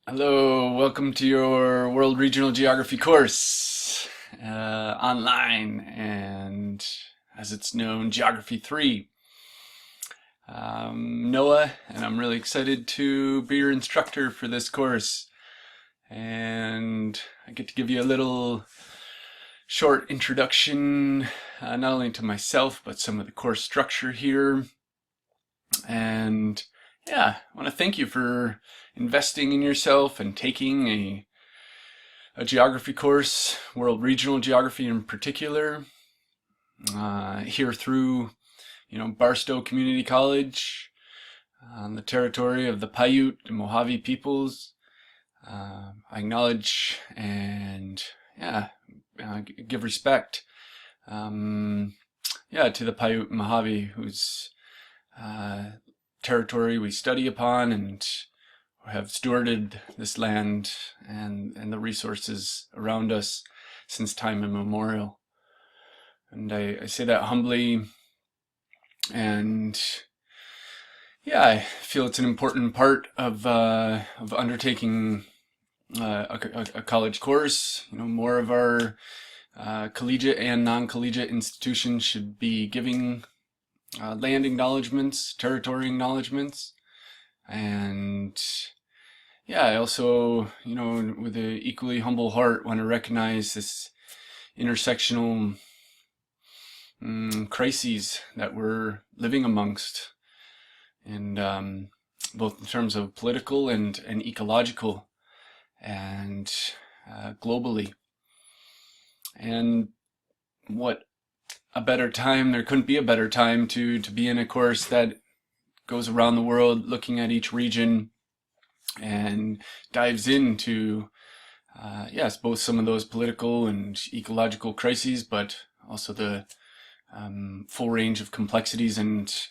Hello, welcome to your World Regional Geography course, online, and as it's known, Geography 3. I'm Noah, and I'm really excited to be your instructor for this course. And I get to give you a little short introduction, not only to myself, but some of the course structure here. And yeah, I want to thank you for investing in yourself and taking a geography course, World Regional Geography in particular, here through, Barstow Community College on the territory of the Paiute and Mojave peoples. I acknowledge and give respect, to the Paiute and Mojave, whose territory we study upon and have stewarded this land and the resources around us since time immemorial. And I say that humbly, and I feel it's an important part of undertaking a college course. More of our collegiate and non-collegiate institutions should be giving land acknowledgements, territory acknowledgements, and I also, with an equally humble heart, want to recognize this intersectional crises that we're living amongst, and both in terms of political and ecological, and globally. And what a better time, there couldn't be a better time to be in a course that goes around the world looking at each region and dives into both some of those political and ecological crises, but also the full range of complexities and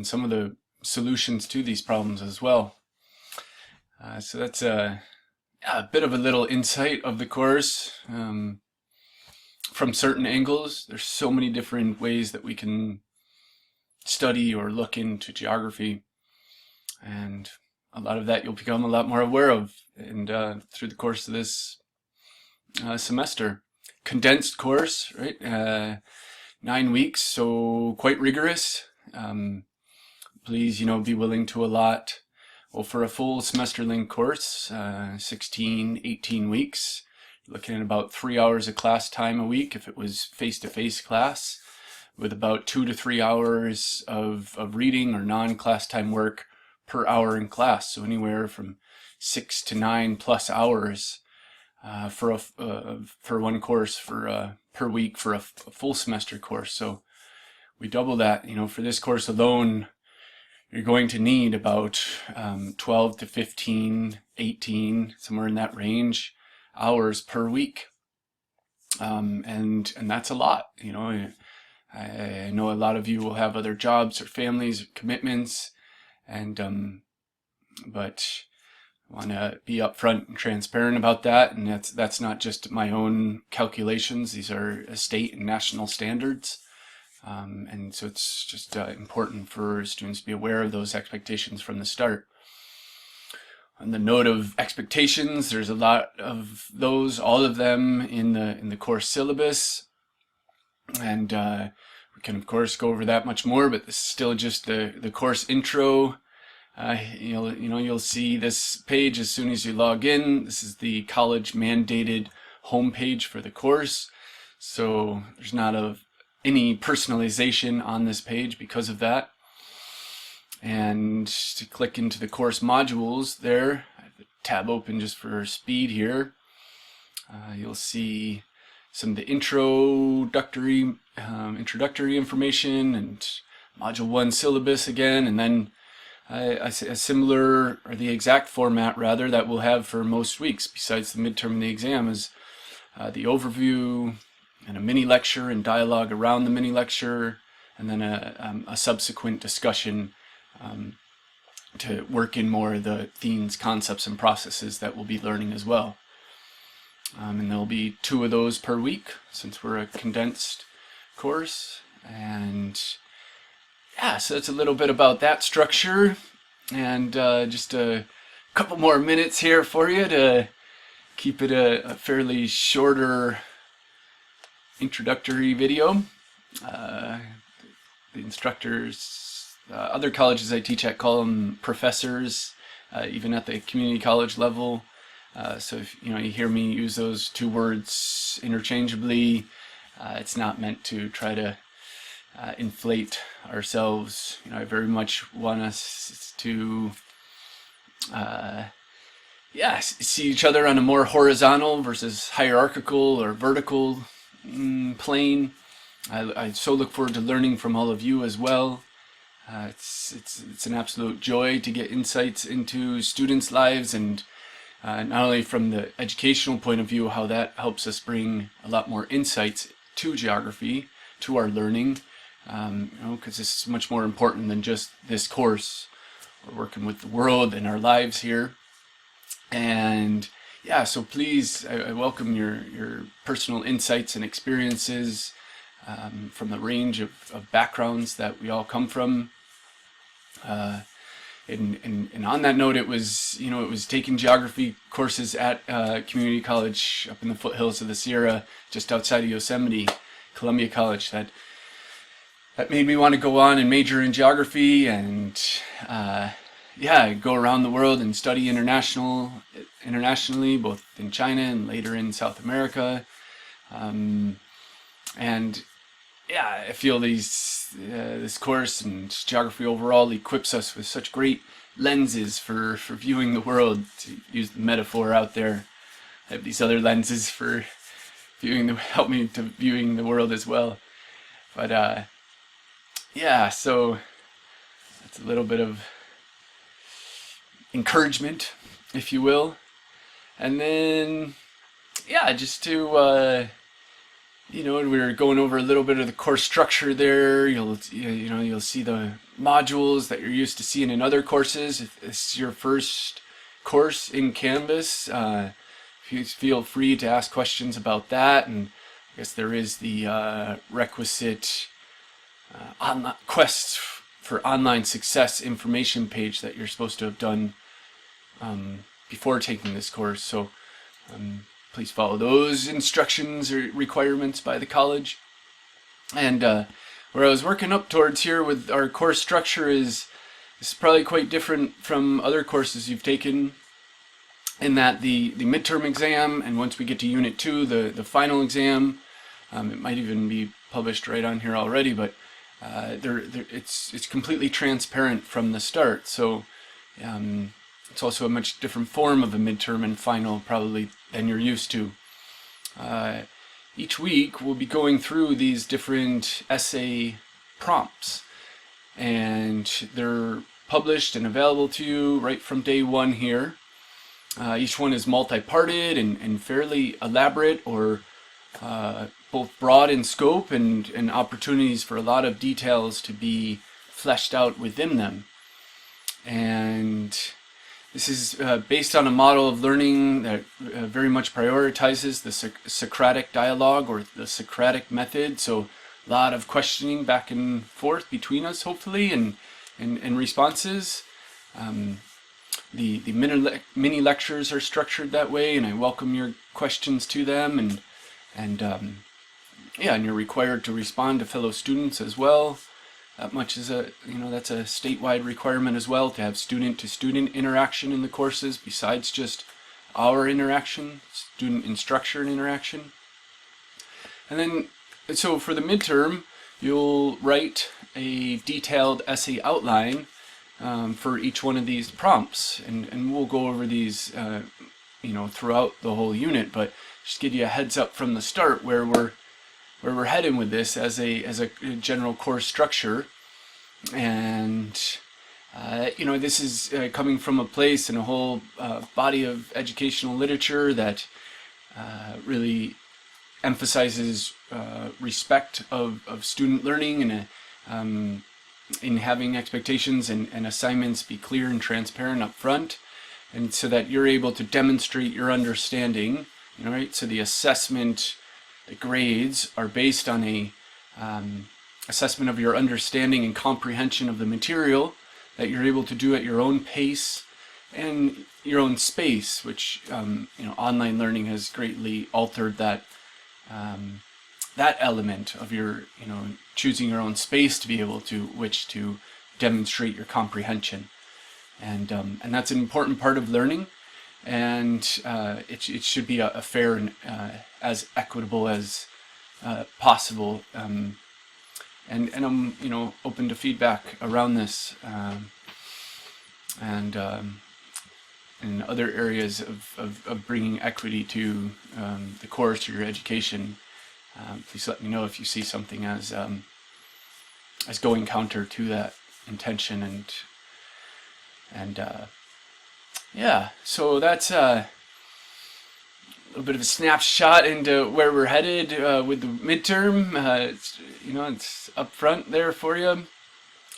some of the solutions to these problems as well. So that's a bit of a little insight of the course. From certain angles, there's so many different ways that we can study or look into geography, and a lot of that you'll become a lot more aware of and through the course of this semester. Condensed course, right? 9 weeks, so quite rigorous. Please, be willing to allot, for a full semester-length course, 16, 18 weeks, looking at about 3 hours of class time a week if it was face-to-face class, with about 2 to 3 hours of reading or non-class time work per hour in class. So anywhere from 6 to 9 plus hours for one course per week for a full semester course. So we double that. For this course alone, you're going to need about 12 to 15, 18, somewhere in that range, hours per week, and that's a lot. I know a lot of you will have other jobs or families or commitments, and but I want to be upfront and transparent about that, and that's not just my own calculations. These are state and national standards, and so it's just important for students to be aware of those expectations from the start. On the note of expectations, there's a lot of those, all of them in the course syllabus, and we can of course go over that much more, but this is still just the course intro. You'll see this page as soon as you log in. This is the college mandated homepage for the course, so there's not any personalization on this page because of that. And to click into the course modules there, I have the tab open just for speed here. You'll see some of the introductory information and module 1 syllabus again, and then a similar, or the exact format rather, that we'll have for most weeks besides the midterm and the exam is the overview and a mini lecture and dialogue around the mini lecture, and then a subsequent discussion to work in more of the themes, concepts, and processes that we'll be learning as well. And there'll be 2 of those per week since we're a condensed course. And so that's a little bit about that structure, and just a couple more minutes here for you to keep it a fairly shorter introductory video. The instructors, other colleges I teach at call them professors, even at the community college level. So if you hear me use those two words interchangeably, it's not meant to try to inflate ourselves. I very much want us to see each other on a more horizontal versus hierarchical or vertical plane. I so look forward to learning from all of you as well. It's an absolute joy to get insights into students' lives, and not only from the educational point of view, how that helps us bring a lot more insights to geography, to our learning, because this is much more important than just this course. We're working with the world and our lives here. And yeah, so please, I welcome your personal insights and experiences from the range of backgrounds that we all come from. And on that note, it was taking geography courses at community college up in the foothills of the Sierra, just outside of Yosemite, Columbia College, that made me want to go on and major in geography and go around the world and study internationally, both in China and later in South America. I feel this course and geography overall equips us with such great lenses for viewing the world, to use the metaphor out there. I have these other lenses for help me to viewing the world as well. But so that's a little bit of encouragement, if you will. And then just to we were going over a little bit of the course structure there. You'll see the modules that you're used to seeing in other courses. If this is your first course in Canvas, feel free to ask questions about that. And I guess there is the requisite quest for online success information page that you're supposed to have done before taking this course. So please follow those instructions or requirements by the college. And where I was working up towards here with our course structure is probably quite different from other courses you've taken, in that the midterm exam, and once we get to Unit 2, the final exam, it might even be published right on here already, but it's completely transparent from the start. So it's also a much different form of a midterm and final probably than you're used to. Each week we'll be going through these different essay prompts, and they're published and available to you right from day one here. Each one is multi-parted and fairly elaborate, or both broad in scope and opportunities for a lot of details to be fleshed out within them. And this is based on a model of learning that very much prioritizes the Socratic dialogue, or the Socratic method. So a lot of questioning back and forth between us, hopefully, and responses. The mini lectures are structured that way, and I welcome your questions to them, and you're required to respond to fellow students as well. That much is that's a statewide requirement as well, to have student-to-student interaction in the courses, besides just our interaction, student instructor interaction. And then, so for the midterm, you'll write a detailed essay outline for each one of these prompts, and we'll go over these throughout the whole unit, but just give you a heads up from the start where we're heading with this as a general course structure. And this is coming from a place and a whole body of educational literature that really emphasizes respect of student learning, and in having expectations and assignments be clear and transparent up front, and so that you're able to demonstrate your understanding. So the assessment, the grades are based on a assessment of your understanding and comprehension of the material that you're able to do at your own pace and your own space, which online learning has greatly altered that that element of your choosing your own space to be able to which to demonstrate your comprehension, and that's an important part of learning, and it should be a fair and as equitable as possible. And I'm open to feedback around this, and in other areas of bringing equity to the course or your education. Please let me know if you see something as going counter to that intention, and yeah. So that's a little bit of a snapshot into where we're headed with the midterm. It's up front there for you.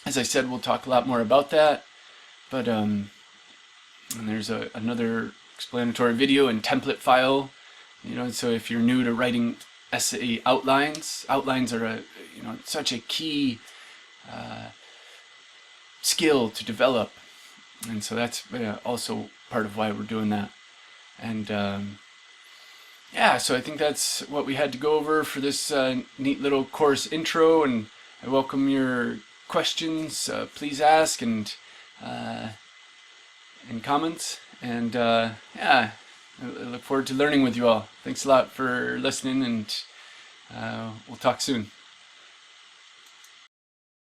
As I said, we'll talk a lot more about that, but and there's another explanatory video and template file. So if you're new to writing essay outlines are such a key skill to develop, and so that's also part of why we're doing that. And yeah, so I think that's what we had to go over for this neat little course intro, and I welcome your questions. Please ask, and comments, and yeah, I look forward to learning with you all. Thanks a lot for listening, and we'll talk soon.